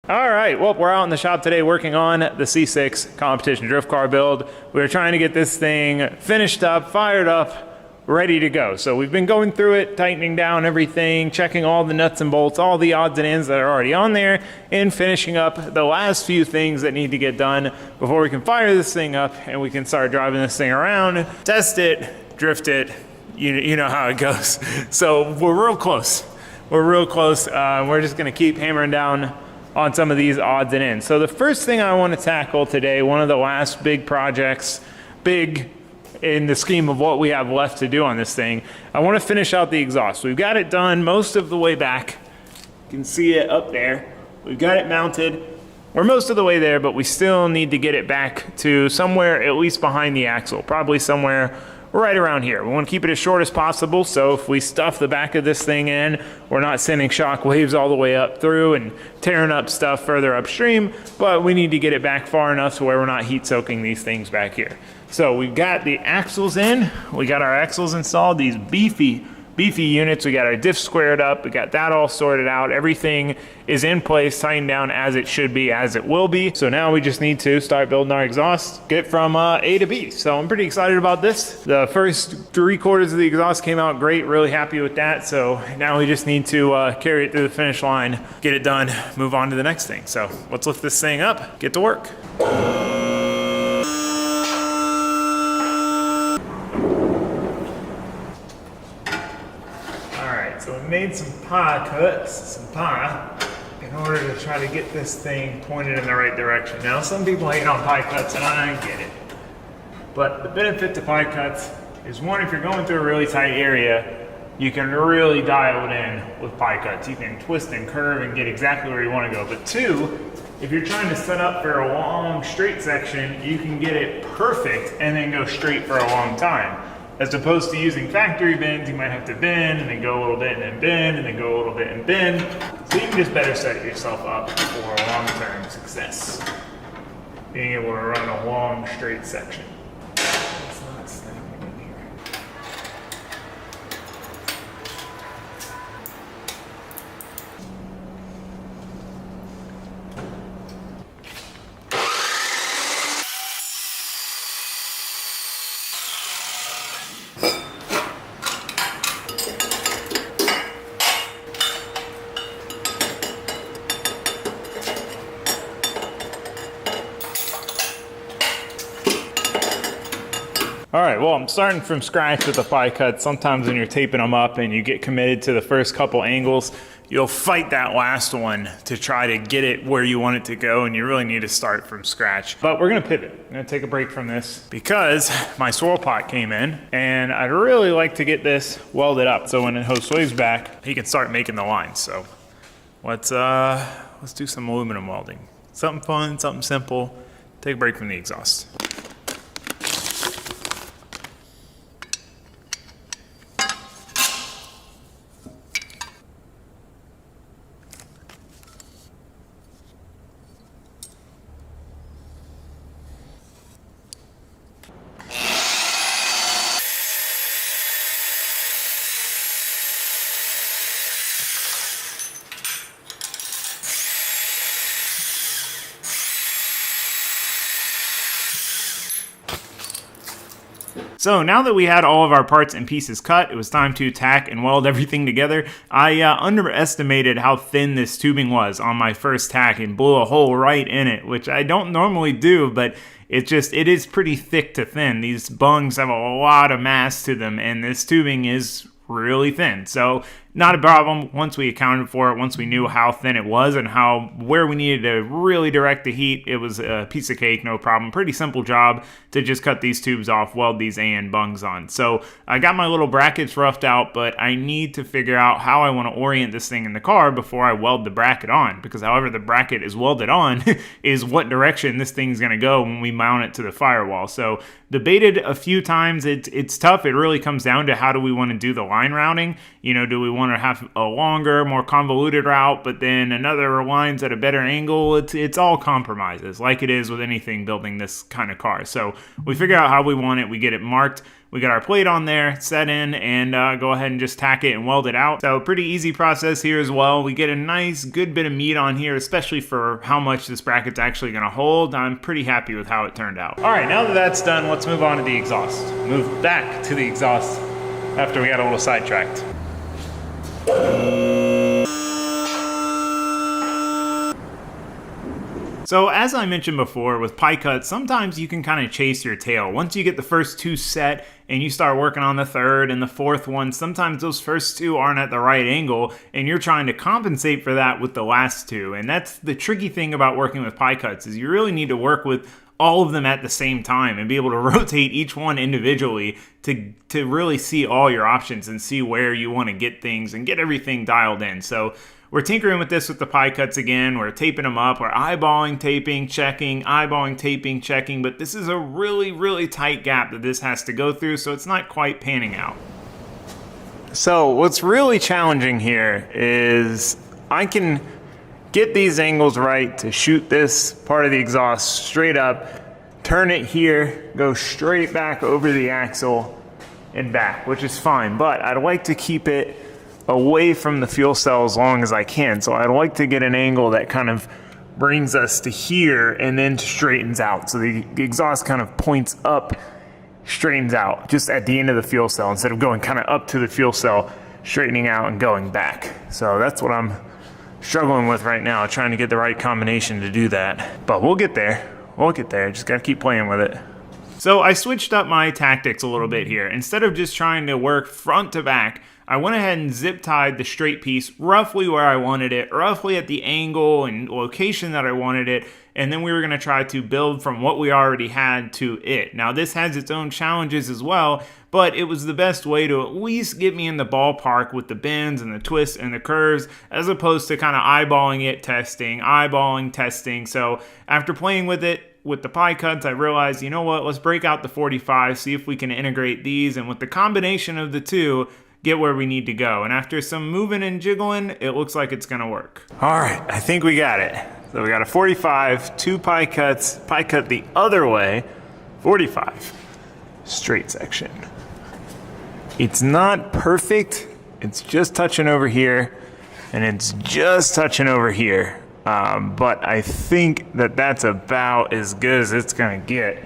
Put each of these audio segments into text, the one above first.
All right, well, we're out in the shop today working on the C6 competition drift car build. We're trying to get this thing finished up, fired up, ready to go. So we've been going through it, tightening down everything, checking all the nuts and bolts, all the odds and ends that are already on there, and finishing up the last few things that need to get done before we can fire this thing up and we can start driving this thing around, test it, drift it. You know how it goes. So we're real close. We're real close. We're just gonna keep hammering down on some of these odds and ends. So the first thing I want to tackle today, one of the last big projects, big in the scheme of what we have left to do on this thing, I want to finish out the exhaust. We've got it done most of the way back. You can see it up there. We've got it mounted. We're most of the way there, but we still need to get it back to somewhere at least behind the axle, probably somewhere right around here. We want to keep it as short as possible, so if we stuff the back of this thing in, we're not sending shock waves all the way up through and tearing up stuff further upstream, but we need to get it back far enough to where we're not heat soaking these things back here. So we've got the axles in, we got our axles installed, these beefy units, we got our diff squared up, we got that all sorted out, everything is in place, tightened down as it should be, as it will be. So now we just need to start building our exhaust, get from A to B. So I'm pretty excited about this. The first 3/4 of the exhaust came out great, really happy with that. So now we just need to carry it through the finish line, get it done, move on to the next thing. So let's lift this thing up, get to work. So we made some pie cuts, in order to try to get this thing pointed in the right direction. Now, some people hate on pie cuts, and I get it. But the benefit to pie cuts is, one, if you're going through a really tight area, you can really dial it in with pie cuts. You can twist and curve and get exactly where you want to go. But two, if you're trying to set up for a long straight section, you can get it perfect and then go straight for a long time. As opposed to using factory bends, you might have to bend and then go a little bit and then bend and then go a little bit and bend. So you can just better set yourself up for a long-term success. Being able to run a long straight section. It's not staying in here. All right, well, I'm starting from scratch with the pie cut. Sometimes when you're taping them up and you get committed to the first couple angles, you'll fight that last one to try to get it where you want it to go, and you really need to start from scratch. But we're gonna pivot. I'm gonna take a break from this because my swirl pot came in, and I'd really like to get this welded up so when Josue's back, he can start making the lines. So let's do some aluminum welding. Something fun, something simple. Take a break from the exhaust. So now that we had all of our parts and pieces cut, it was time to tack and weld everything together. I underestimated how thin this tubing was on my first tack and blew a hole right in it, which I don't normally do, but it is pretty thick to thin. These bungs have a lot of mass to them, and this tubing is really thin. So not a problem once we accounted for it, once we knew how thin it was and where we needed to really direct the heat. It was a piece of cake, no problem. Pretty simple job to just cut these tubes off, weld these AN bungs on. So I got my little brackets roughed out, but I need to figure out how I want to orient this thing in the car before I weld the bracket on, because however the bracket is welded on is what direction this thing's going to go when we mount it to the firewall. So debated a few times. It's tough. It really comes down to how do we want to do the line routing. You know, do we want wanted to have a longer, more convoluted route, but then another aligns at a better angle. It's all compromises, like it is with anything building this kind of car. So we figure out how we want it, we get it marked, we get our plate on there, set in, and go ahead and just tack it and weld it out. So pretty easy process here as well. We get a nice, good bit of meat on here, especially for how much this bracket's actually gonna hold. I'm pretty happy with how it turned out. All right, now that that's done, let's move on to the exhaust. Move back to the exhaust after we got a little sidetracked. So as I mentioned before, with pie cuts, sometimes you can kind of chase your tail. Once you get the first two set and you start working on the third and the fourth one, sometimes those first two aren't at the right angle and you're trying to compensate for that with the last two. And that's the tricky thing about working with pie cuts, is you really need to work with all of them at the same time and be able to rotate each one individually to really see all your options and see where you want to get things and get everything dialed in. So we're tinkering with this with the pie cuts again. We're taping them up. We're eyeballing, taping, checking, eyeballing, taping, checking. But this is a really, really tight gap that this has to go through, so it's not quite panning out. So what's really challenging here is I can get these angles right to shoot this part of the exhaust straight up, turn it here, go straight back over the axle and back, which is fine. But I'd like to keep it away from the fuel cell as long as I can. So I'd like to get an angle that kind of brings us to here and then straightens out. So the exhaust kind of points up, straightens out just at the end of the fuel cell instead of going kind of up to the fuel cell, straightening out and going back. So that's what I'm struggling with right now, trying to get the right combination to do that. But we'll get there. We'll get there. Just gotta keep playing with it. So I switched up my tactics a little bit here. Instead of just trying to work front to back, I went ahead and zip tied the straight piece roughly where I wanted it, roughly at the angle and location that I wanted it, and then we were going to try to build from what we already had to it. Now this has its own challenges as well, but it was the best way to at least get me in the ballpark with the bends and the twists and the curves, as opposed to kind of eyeballing it, eyeballing, testing. So after playing with it, with the pie cuts, I realized, you know what, let's break out the 45, see if we can integrate these, and with the combination of the two, get where we need to go. And after some moving and jiggling, it looks like it's gonna work. All right, I think we got it. So we got a 45, two pie cuts, pie cut the other way, 45, straight section. It's not perfect, it's just touching over here, and it's just touching over here. But I think that that's about as good as it's gonna get.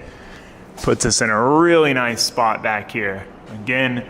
Puts us in a really nice spot back here. Again,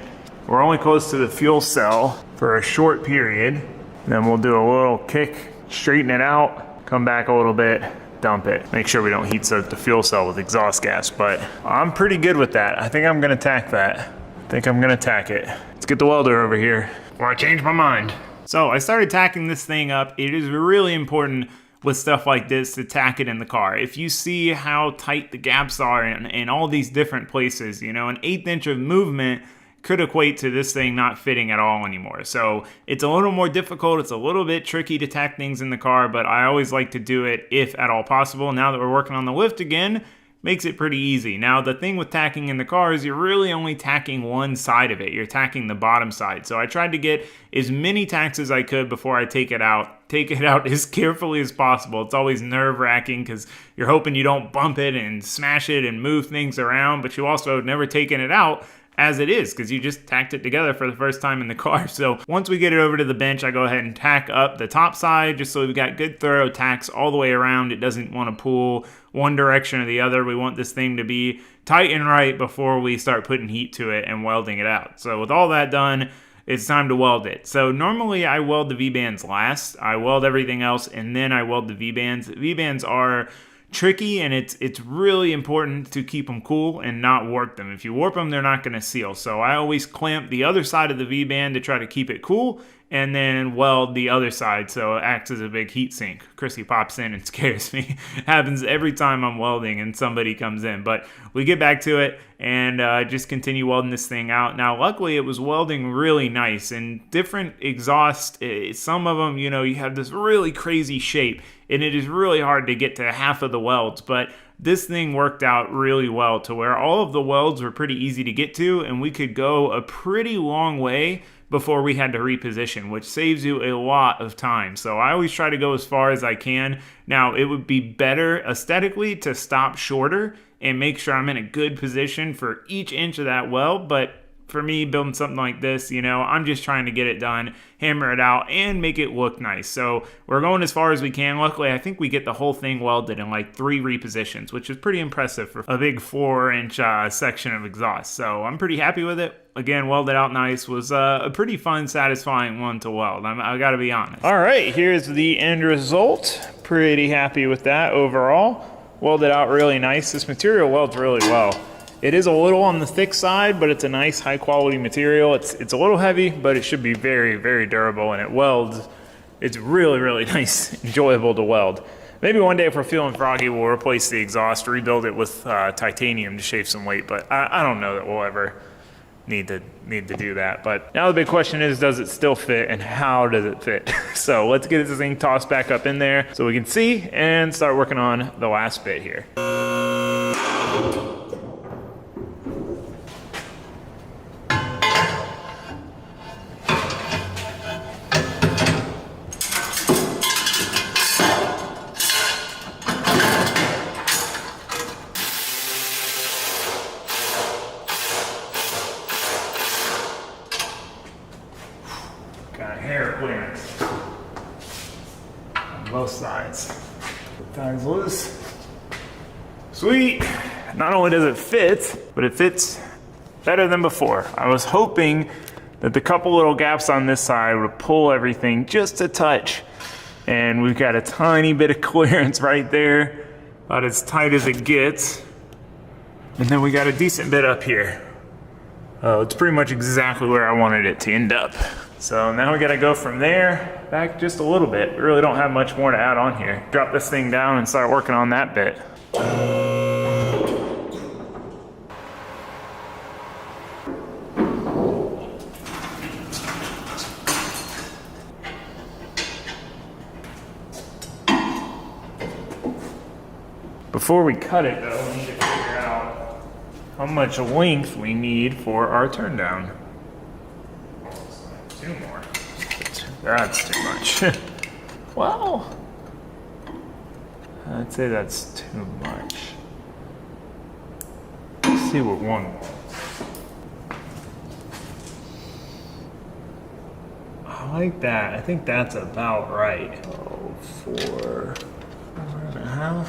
we're only close to the fuel cell for a short period. Then we'll do a little kick, straighten it out, come back a little bit, dump it. Make sure we don't heat soak the fuel cell with exhaust gas, but I'm pretty good with that. I think I'm gonna tack that. I think I'm gonna tack it. Let's get the welder over here before I change my mind. So I started tacking this thing up. It is really important with stuff like this to tack it in the car. If you see how tight the gaps are in all these different places, you know, an 1/8 inch of movement could equate to this thing not fitting at all anymore. So it's a little more difficult. It's a little bit tricky to tack things in the car, but I always like to do it if at all possible. Now that we're working on the lift again, makes it pretty easy. Now the thing with tacking in the car is you're really only tacking one side of it. You're tacking the bottom side. So I tried to get as many tacks as I could before I take it out. Take it out as carefully as possible. It's always nerve-wracking because you're hoping you don't bump it and smash it and move things around, but you also have never taken it out as it is because you just tacked it together for the first time in the car. So once we get it over to the bench, I go ahead and tack up the top side just so we've got good thorough tacks all the way around. It doesn't want to pull one direction or the other. We want this thing to be tight and right before we start putting heat to it and welding it out. So with all that done, it's time to weld it. So normally I weld the V-bands last. I weld everything else and then I weld the V-bands. V-bands are tricky, and it's really important to keep them cool and not warp them. If you warp them, they're not going to seal. So I always clamp the other side of the V-band to try to keep it cool, and then weld the other side so it acts as a big heat sink. Chrissy pops in and scares me. It happens every time I'm welding and somebody comes in. But we get back to it and just continue welding this thing out. Now, luckily, it was welding really nice, and different exhaust, some of them, you know, you have this really crazy shape, and it is really hard to get to half of the welds, but this thing worked out really well to where all of the welds were pretty easy to get to, and we could go a pretty long way before we had to reposition, which saves you a lot of time. So I always try to go as far as I can. Now, it would be better aesthetically to stop shorter and make sure I'm in a good position for each inch of that weld, but for me, building something like this, you know, I'm just trying to get it done, hammer it out, and make it look nice. So we're going as far as we can. Luckily, I think we get the whole thing welded in like 3 repositions, which is pretty impressive for a big 4-inch section of exhaust. So I'm pretty happy with it. Again, welded out nice. Was a pretty fun, satisfying one to weld. I gotta be honest. All right, here's the end result. Pretty happy with that overall. Welded out really nice. This material welds really well. It is a little on the thick side, but it's a nice high quality material. It's a little heavy, but it should be very, very durable, and it welds. It's really, really nice, enjoyable to weld. Maybe one day if we're feeling froggy, we'll replace the exhaust, rebuild it with titanium to shave some weight, but I don't know that we'll ever need to do that. But now the big question is, does it still fit, and how does it fit? So let's get this thing tossed back up in there so we can see and start working on the last bit here. Got a hair clearance on both sides. Ties loose. Sweet. Not only does it fit, but it fits better than before. I was hoping that the couple little gaps on this side would pull everything just a touch. And we've got a tiny bit of clearance right there, about as tight as it gets. And then we got a decent bit up here. Oh, it's pretty much exactly where I wanted it to end up. So now we gotta go from there back just a little bit. We really don't have much more to add on here. Drop this thing down and start working on that bit. Before we cut it though, we need to figure out how much length we need for our turn down. 2 more. That's too much. Well, I'd say that's too much. Let's see what 1 more. I like that. I think that's about right. Oh, 4.5.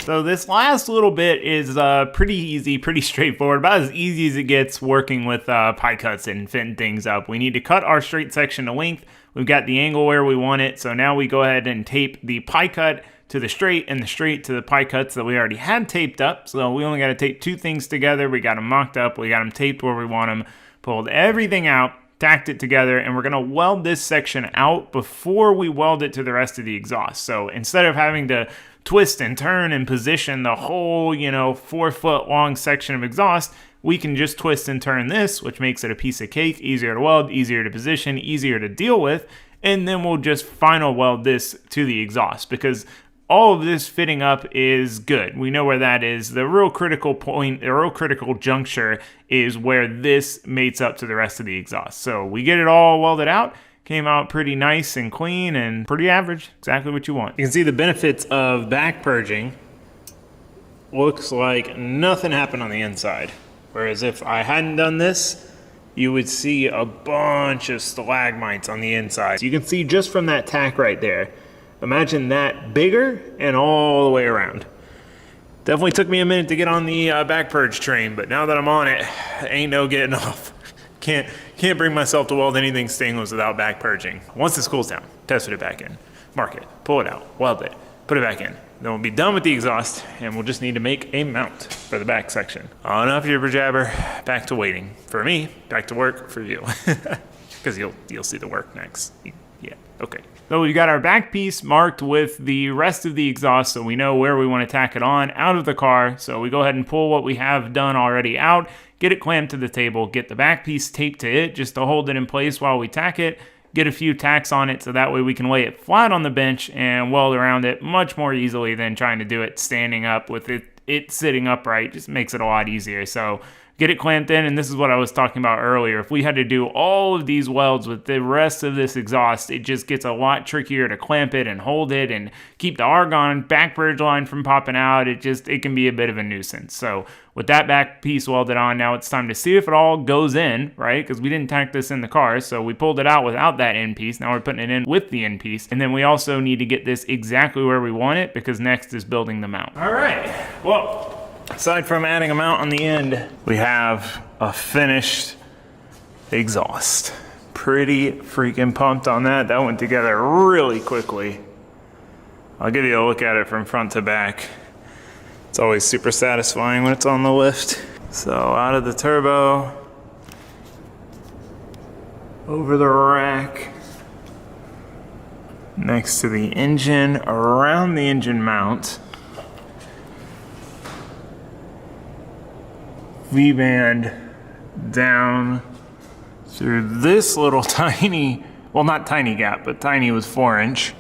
So this last little bit is pretty easy, pretty straightforward, about as easy as it gets working with pie cuts and fitting things up. We need to cut our straight section to length. We've got the angle where we want it, so now we go ahead and tape the pie cut to the straight and the straight to the pie cuts that we already had taped up. So we only got to tape 2 things together. We got them mocked up, we got them taped where we want them, pulled everything out, tacked it together, and we're going to weld this section out before we weld it to the rest of the exhaust. So instead of having to twist and turn and position the whole, 4-foot long section of exhaust, we can just twist and turn this, which makes it a piece of cake, easier to weld, easier to position, easier to deal with, and then we'll just final weld this to the exhaust, because all of this fitting up is good. We know where that is. The real critical point, the real critical juncture is where this mates up to the rest of the exhaust. So we get it all welded out. Came out pretty nice and clean and pretty average, exactly what you want. You can see the benefits of back purging. Looks like nothing happened on the inside. Whereas if I hadn't done this, you would see a bunch of stalagmites on the inside. So you can see just from that tack right there. Imagine that bigger and all the way around. Definitely took me a minute to get on the back purge train, but now that I'm on it, ain't no getting off. Can't bring myself to weld anything stainless without back purging. Once this cools down, test it back in, mark it, pull it out, weld it, put it back in. Then we'll be done with the exhaust, and we'll just need to make a mount for the back section. Enough jibber jabber, back to waiting. For me, back to work for you. Because you'll see the work next. Yeah, okay. So we've got our back piece marked with the rest of the exhaust, so we know where we want to tack it on out of the car. So we go ahead and pull what we have done already out, get it clamped to the table, get the back piece taped to it just to hold it in place while we tack it, get a few tacks on it so that way we can lay it flat on the bench and weld around it much more easily than trying to do it standing up with it sitting upright. Just makes it a lot easier. So get it clamped in, and this is what I was talking about earlier. If we had to do all of these welds with the rest of this exhaust, it just gets a lot trickier to clamp it and hold it and keep the argon back purge line from popping out. It can be a bit of a nuisance. So with that back piece welded on, now it's time to see if it all goes in, right? Because we didn't tack this in the car, so we pulled it out without that end piece. Now we're putting it in with the end piece. And then we also need to get this exactly where we want it, because next is building the mount. All right, well, aside from adding a mount on the end, we have a finished exhaust. Pretty freaking pumped on that. That went together really quickly. I'll give you a look at it from front to back. It's always super satisfying when it's on the lift. So out of the turbo, over the rack, next to the engine, around the engine mount, V-band down through this little tiny, well, not tiny gap, but tiny with 4-inch.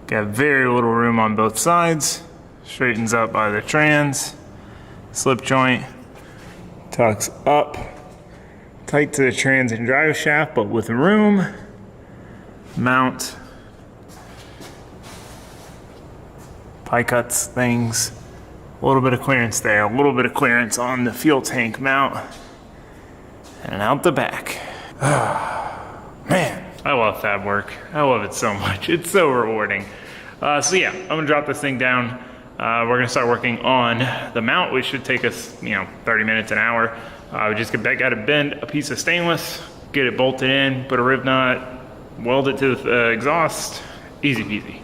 Got very little room on both sides. Straightens up by the trans. Slip joint tucks up tight to the trans and drive shaft, but with room. Mount, pie cuts things. A little bit of clearance there, a little bit of clearance on the fuel tank mount, and out the back. Man, I love fab work. I love it so much. It's so rewarding. So yeah, I'm gonna drop this thing down. We're gonna start working on the mount, which should take us, 30 minutes, an hour. We just gotta bend a piece of stainless, get it bolted in, put a rib knot, weld it to the exhaust. Easy peasy.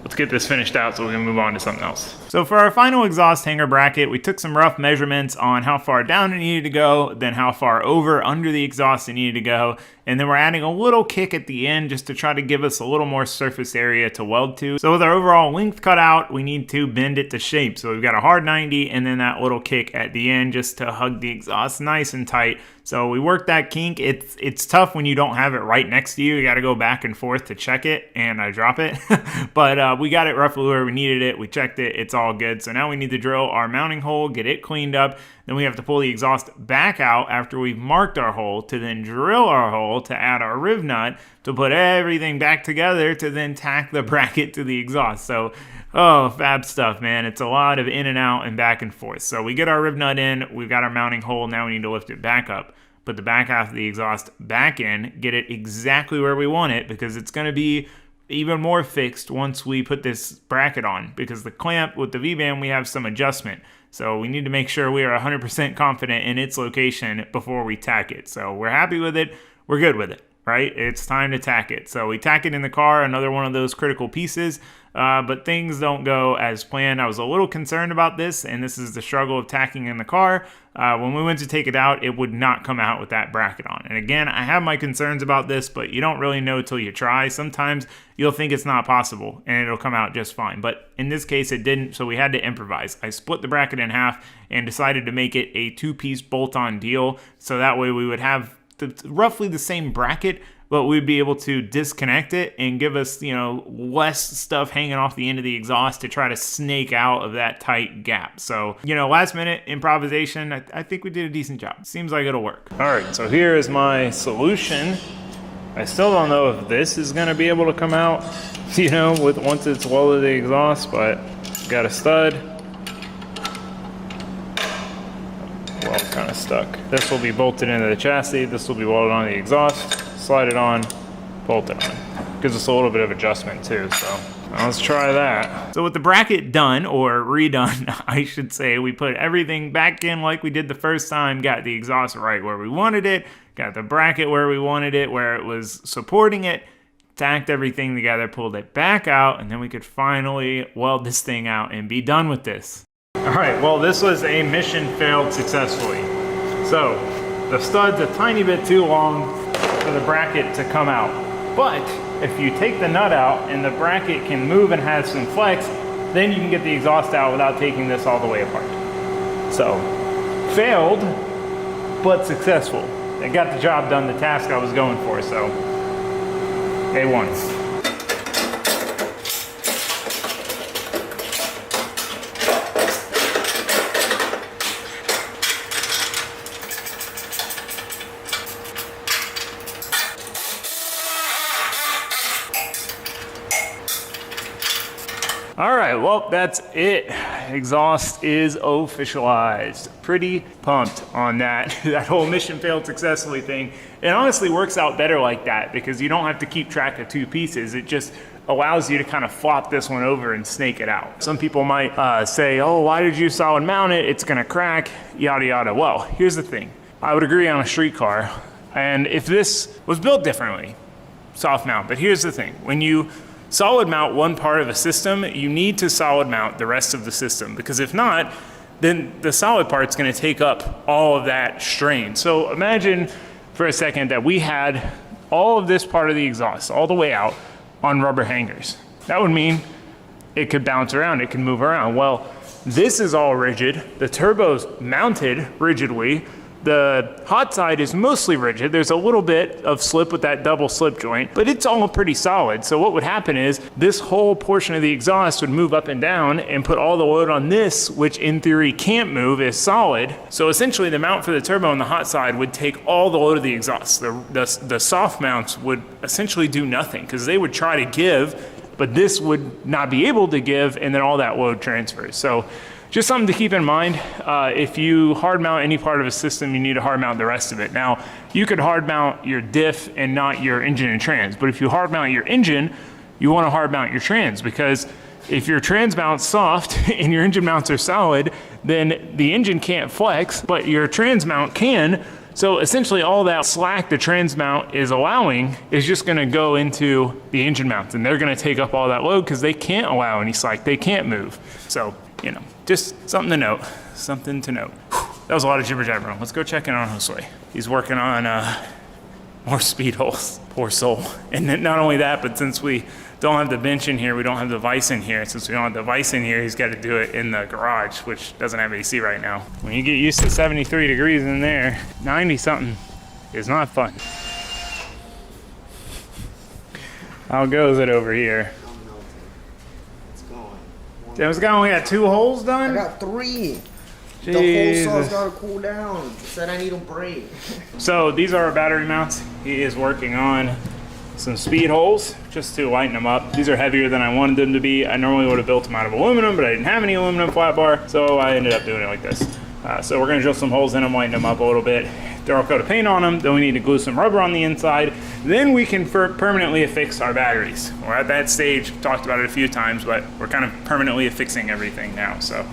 Let's get this finished out so we can move on to something else. So for our final exhaust hanger bracket, we took some rough measurements on how far down it needed to go, then how far over under the exhaust it needed to go, and then we're adding a little kick at the end just to try to give us a little more surface area to weld to. So with our overall length cut out, we need to bend it to shape. So we've got a hard 90 and then that little kick at the end just to hug the exhaust nice and tight. So we worked that kink. It's tough when you don't have it right next to you. You got to go back and forth to check it, and I drop it. But we got it roughly where we needed it. We checked it. It's all good. So now we need to drill our mounting hole, get it cleaned up. Then we have to pull the exhaust back out after we've marked our hole to then drill our hole to add our rib nut to put everything back together to then tack the bracket to the exhaust. So, oh, fab stuff, man. It's a lot of in and out and back and forth. So we get our rib nut in, we've got our mounting hole, now we need to lift it back up. Put the back half of the exhaust back in, get it exactly where we want it, because it's going to be even more fixed once we put this bracket on, because the clamp with the V-band, we have some adjustment. So we need to make sure we are 100% confident in its location before we tack it. So we're happy with it. We're good with it, right? It's time to tack it. So we tack it in the car, another one of those critical pieces. But things don't go as planned. I was a little concerned about this, and this is the struggle of tacking in the car. When we went to take it out, it would not come out with that bracket on. And again, I have my concerns about this, but you don't really know till you try. Sometimes you'll think it's not possible, and it'll come out just fine. But in this case, it didn't, so we had to improvise. I split the bracket in half and decided to make it a 2-piece bolt-on deal, so that way we would have roughly the same bracket, but we'd be able to disconnect it and give us, less stuff hanging off the end of the exhaust to try to snake out of that tight gap. So, last minute improvisation, I think we did a decent job. Seems like it'll work. All right, so here is my solution. I still don't know if this is gonna be able to come out, once it's welded the exhaust, but got a stud. Well, it's kind of stuck. This will be bolted into the chassis. This will be welded on the exhaust. Slide it on, bolt it on. Gives us a little bit of adjustment too, so let's try that. So with the bracket done, or redone, I should say, we put everything back in like we did the first time, got the exhaust right where we wanted it, got the bracket where we wanted it, where it was supporting it, tacked everything together, pulled it back out, and then we could finally weld this thing out and be done with this. All right, well, this was a mission failed successfully. So the stud's a tiny bit too long for the bracket to come out. But if you take the nut out and the bracket can move and has some flex, then you can get the exhaust out without taking this all the way apart. So, failed, but successful. It got the job done, the task I was going for, so A1. well, that's it. Exhaust is officialized. Pretty pumped on that. That whole mission failed successfully thing. It honestly works out better like that because you don't have to keep track of two pieces. It just allows you to kind of flop this one over and snake it out. Some people might say, oh, why did you solid mount it? It's gonna crack, yada, yada. Well, here's the thing. I would agree on a street car. And if this was built differently, soft mount. But here's the thing. When you solid mount one part of a system, you need to solid mount the rest of the system, because if not, then the solid part's gonna take up all of that strain. So imagine for a second that we had all of this part of the exhaust all the way out on rubber hangers. That would mean it could bounce around, it can move around. Well, this is all rigid. The turbo's mounted rigidly. The hot side is mostly rigid. There's a little bit of slip with that double slip joint, but it's all pretty solid. So what would happen is this whole portion of the exhaust would move up and down and put all the load on this, which in theory can't move, is solid. So essentially the mount for the turbo on the hot side would take all the load of the exhaust. The soft mounts would essentially do nothing because they would try to give, but this would not be able to give, and then all that load transfers. So just something to keep in mind. If you hard mount any part of a system, you need to hard mount the rest of it. Now, you could hard mount your diff and not your engine and trans, but if you hard mount your engine, you want to hard mount your trans, because if your trans mount's soft and your engine mounts are solid, then the engine can't flex, but your trans mount can. So essentially all that slack the trans mount is allowing is just gonna go into the engine mounts, and they're gonna take up all that load because they can't allow any slack, they can't move. So, you know, just something to note, something to note. That was a lot of jibber jabber. Let's go check in on Josue. He's working on more speed holes, poor soul. And then not only that, but since we don't have the bench in here, we don't have the vise in here. Since we don't have the vise in here, he's got to do it in the garage, which doesn't have AC right now. When you get used to 73 degrees in there, 90 something is not fun. How goes it over here? This guy only got 2 holes done? I got 3. Jesus. The whole saw's gotta cool down. Said I need a break. So these are our battery mounts. He is working on some speed holes just to lighten them up. These are heavier than I wanted them to be. I normally would have built them out of aluminum, but I didn't have any aluminum flat bar, so I ended up doing it like this. So we're gonna drill some holes in them, lighten them up a little bit, throw a coat of paint on them, then we need to glue some rubber on the inside. Then we can permanently affix our batteries. We're at that stage, talked about it a few times, but we're kind of permanently affixing everything now. So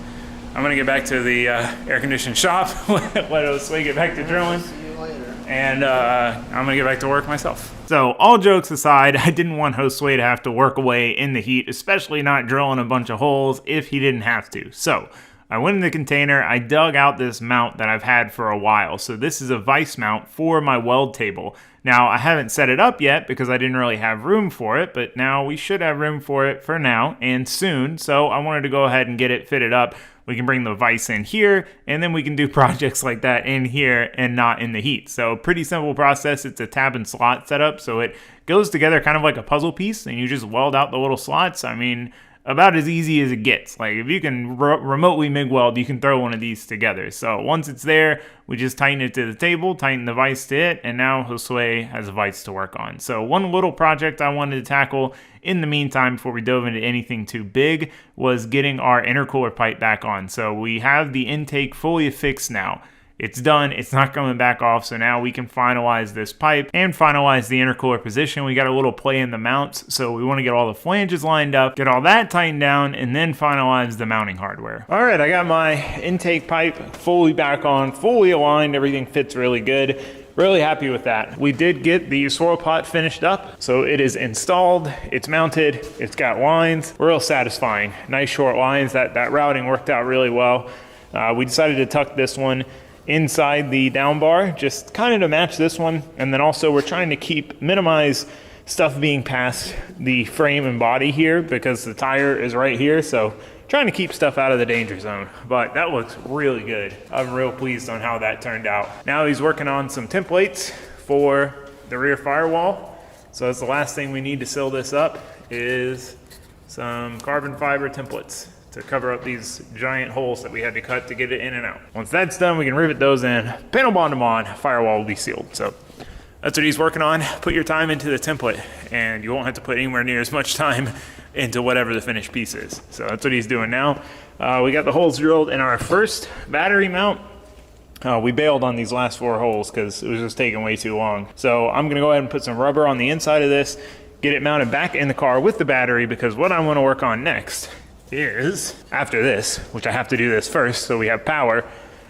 I'm gonna get back to the air conditioned shop, let Josue get back to drilling. See you later. And I'm gonna get back to work myself. So all jokes aside, I didn't want Josue to have to work away in the heat, especially not drilling a bunch of holes if he didn't have to. So I went in the container, I dug out this mount that I've had for a while. So this is a vise mount for my weld table. Now, I haven't set it up yet because I didn't really have room for it, but now we should have room for it for now and soon. So I wanted to go ahead and get it fitted up. We can bring the vise in here, and then we can do projects like that in here and not in the heat. So pretty simple process. It's a tab and slot setup, so it goes together kind of like a puzzle piece, and you just weld out the little slots. I mean, about as easy as it gets. Like if you can remotely MIG weld, you can throw one of these together. So once it's there, we just tighten it to the table, tighten the vise to it, and now Josue has a vise to work on. So one little project I wanted to tackle in the meantime before we dove into anything too big was getting our intercooler pipe back on. So we have the intake fully affixed now. It's done, it's not coming back off, so now we can finalize this pipe and finalize the intercooler position. We got a little play in the mounts, so we want to get all the flanges lined up, get all that tightened down, and then finalize the mounting hardware. All right, I got my intake pipe fully back on, fully aligned, everything fits really good. Really happy with that. We did get the swirl pot finished up, so it is installed, it's mounted, it's got lines, real satisfying. Nice short lines, that routing worked out really well. We decided to tuck this one inside the down bar, just kind of to match this one, and then also we're trying to minimize stuff being past the frame and body here because the tire is right here, so trying to keep stuff out of the danger zone. But that looks really good. I'm real pleased on how that turned out. Now he's working on some templates for the rear firewall, so that's the last thing we need to seal this up is some carbon fiber templates to cover up these giant holes that we had to cut to get it in and out. Once that's done, we can rivet those in, panel bond them on, firewall will be sealed. So that's what he's working on. Put your time into the template and you won't have to put anywhere near as much time into whatever the finished piece is. So that's what he's doing now. We got the holes drilled in our first battery mount. We bailed on these last 4 holes because it was just taking way too long. So I'm gonna go ahead and put some rubber on the inside of this, get it mounted back in the car with the battery, because what I wanna work on next is, after this, which I have to do this first so we have power,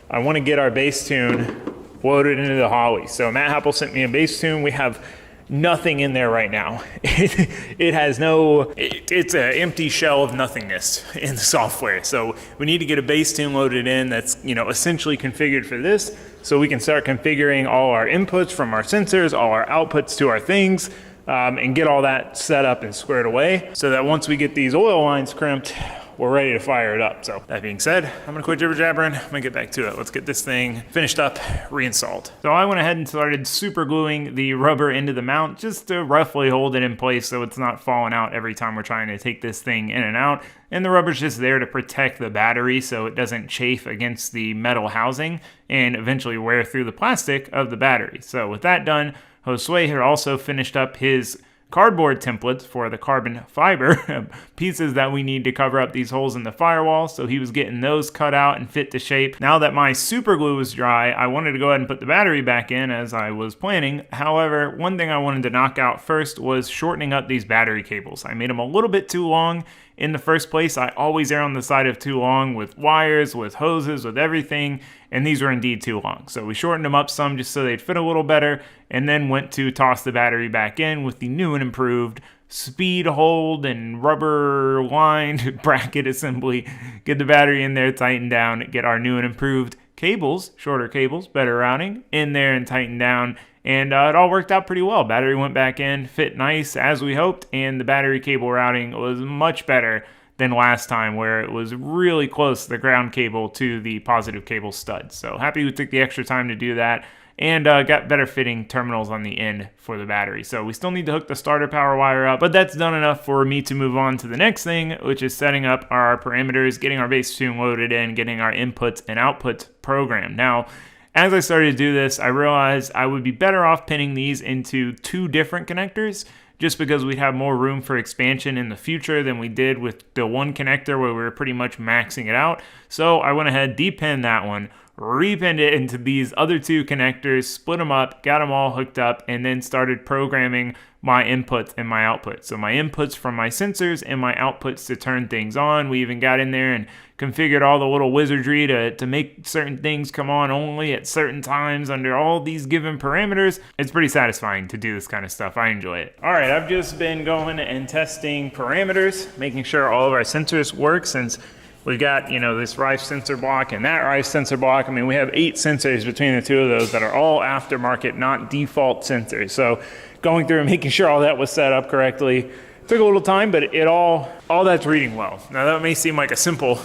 I wanna get our bass tune loaded into the Holly. So Matt Happel sent me a bass tune. We have nothing in there right now. It has no, it's an empty shell of nothingness in the software. So we need to get a bass tune loaded in that's, you know, essentially configured for this, so we can start configuring all our inputs from our sensors, all our outputs to our things, and get all that set up and squared away, so that once we get these oil lines crimped, we're ready to fire it up. So that being said, I'm gonna quit jibber jabbering. I'm gonna get back to it. Let's get this thing finished up, reinstalled. So I went ahead and started super gluing the rubber into the mount just to roughly hold it in place so it's not falling out every time we're trying to take this thing in and out. And the rubber's just there to protect the battery so it doesn't chafe against the metal housing and eventually wear through the plastic of the battery. So with that done, Josue had also finished up his cardboard templates for the carbon fiber pieces that we need to cover up these holes in the firewall. So he was getting those cut out and fit to shape. Now that my super glue was dry, I wanted to go ahead and put the battery back in as I was planning. However, one thing I wanted to knock out first was shortening up these battery cables. I made them a little bit too long in the first place. I always err on the side of too long with wires, with hoses, with everything, and these were indeed too long. So we shortened them up some just so they'd fit a little better, and then went to toss the battery back in with the new and improved speed hold and rubber lined bracket assembly. Get the battery in there, tighten down, get our new and improved cables, shorter cables, better routing, in there and tighten down. And it all worked out pretty well. Battery went back in, fit nice as we hoped, and the battery cable routing was much better than last time, where it was really close, the ground cable to the positive cable stud. So happy we took the extra time to do that, and got better fitting terminals on the end for the battery. So we still need to hook the starter power wire up, but that's done enough for me to move on to the next thing, which is setting up our parameters, getting our bass tune loaded in, getting our inputs and outputs programmed. Now, as I started to do this, I realized I would be better off pinning these into 2 different connectors, just because we'd have more room for expansion in the future than we did with the one connector where we were pretty much maxing it out. So I went ahead, depinned that one, repinned it into these other 2 connectors, split them up, got them all hooked up, and then started programming my inputs and my outputs. So my inputs from my sensors and my outputs to turn things on. We even got in there and configured all the little wizardry to make certain things come on only at certain times under all these given parameters. It's pretty satisfying to do this kind of stuff. I enjoy it. All right, I've just been going and testing parameters, making sure all of our sensors work, since we've got, you know, this Rife sensor block and that Rife sensor block. I mean, we have 8 sensors between the 2 of those that are all aftermarket, not default sensors. So going through and making sure all that was set up correctly took a little time, but it all that's reading well. Now that may seem like a simple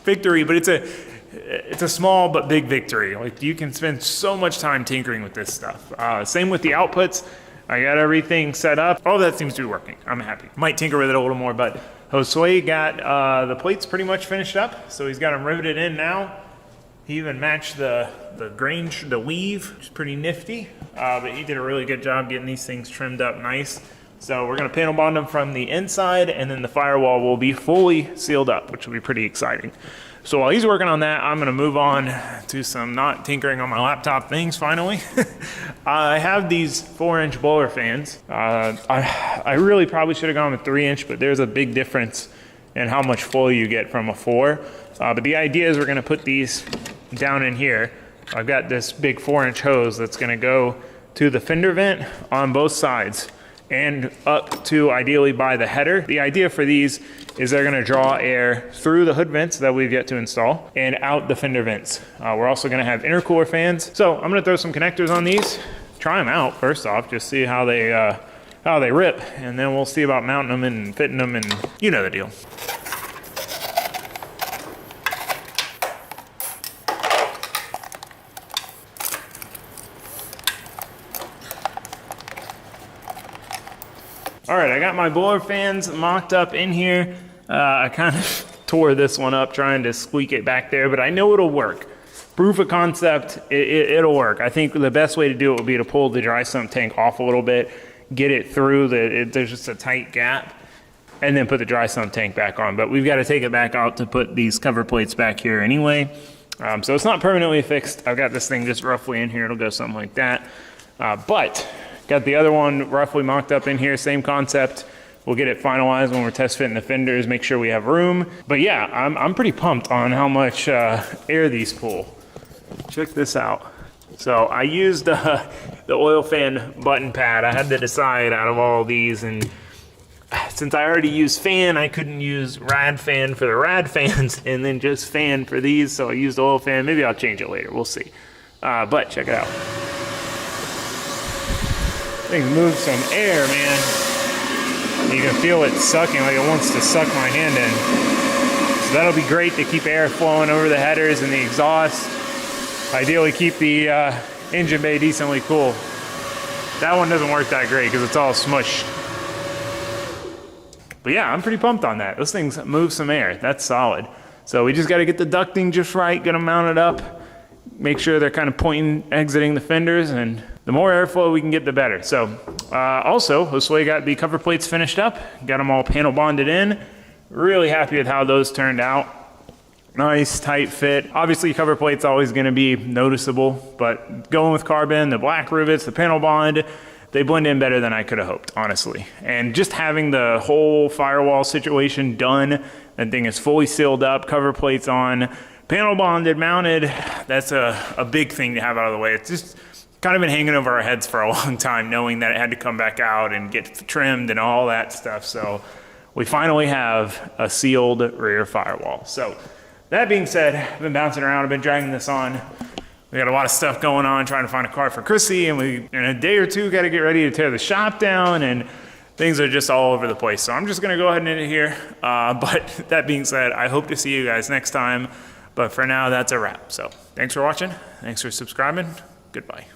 victory, but it's a small but big victory. Like, you can spend so much time tinkering with this stuff. Same with the outputs. I got everything set up. All that seems to be working. I'm happy. Might tinker with it a little more, but Josue got the plates pretty much finished up, so he's got them riveted in now. He even matched the grange, the weave, which is pretty nifty. But he did a really good job getting these things trimmed up nice. So we're gonna panel bond them from the inside, and then the firewall will be fully sealed up, which will be pretty exciting. So while he's working on that, I'm gonna move on to some not tinkering on my laptop things finally. I have these 4-inch blower fans. I really probably should have gone with 3-inch, but there's a big difference in how much flow you get from a 4. But the idea is we're gonna put these down in here. I've got this big 4-inch hose that's gonna go to the fender vent on both sides and up to ideally by the header. The idea for these is they're gonna draw air through the hood vents that we've yet to install and out the fender vents. We're also gonna have intercooler fans. So I'm gonna throw some connectors on these, try them out first off, just see how they rip, and then we'll see about mounting them and fitting them, and you know the deal. All right, I got my blower fans mocked up in here. I kind of tore this one up trying to squeak it back there, but I know it'll work. Proof of concept, it'll work. I think the best way to do it would be to pull the dry sump tank off a little bit, get it through, there's just a tight gap. and then put the dry sump tank back on. But we've got to take it back out to put these cover plates back here anyway. So it's not permanently fixed. I've got this thing just roughly in here. It'll go something like that. But got the other one roughly mocked up in here, same concept. We'll get it finalized when we're test fitting the fenders, make sure we have room. But yeah, I'm pretty pumped on how much air these pull. Check this out. So I used the oil fan button pad. I had to decide out of all these, and since I already used fan, I couldn't use rad fan for the rad fans and then just fan for these, so I used oil fan. Maybe I'll change it later, we'll see. But check it out. Thing moves some air, man. You can feel it sucking like it wants to suck my hand in. So that'll be great to keep air flowing over the headers and the exhaust. Ideally keep the engine bay decently cool. That one doesn't work that great because it's all smushed. But yeah, I'm pretty pumped on that. Those things move some air. That's solid. So we just got to get the ducting just right, get them mounted up, make sure they're kind of pointing, exiting the fenders, and the more airflow we can get, the better. So also, Josue got the cover plates finished up, got them all panel bonded in. Really happy with how those turned out. Nice, tight fit. Obviously, cover plate's always gonna be noticeable, but going with carbon, the black rivets, the panel bond, they blend in better than I could have hoped, honestly. And just having the whole firewall situation done, that thing is fully sealed up, cover plates on, panel bonded, mounted, that's a big thing to have out of the way. It's just kind of been hanging over our heads for a long time, knowing that it had to come back out and get trimmed and all that stuff. So we finally have a sealed rear firewall. So that being said, I've been bouncing around, I've been dragging this on. We got a lot of stuff going on, trying to find a car for Chrissy, and we, in a day or two, got to get ready to tear the shop down, and things are just all over the place. So I'm just gonna go ahead and end it here. But that being said, I hope to see you guys next time. But for now, that's a wrap. So thanks for watching, thanks for subscribing, goodbye.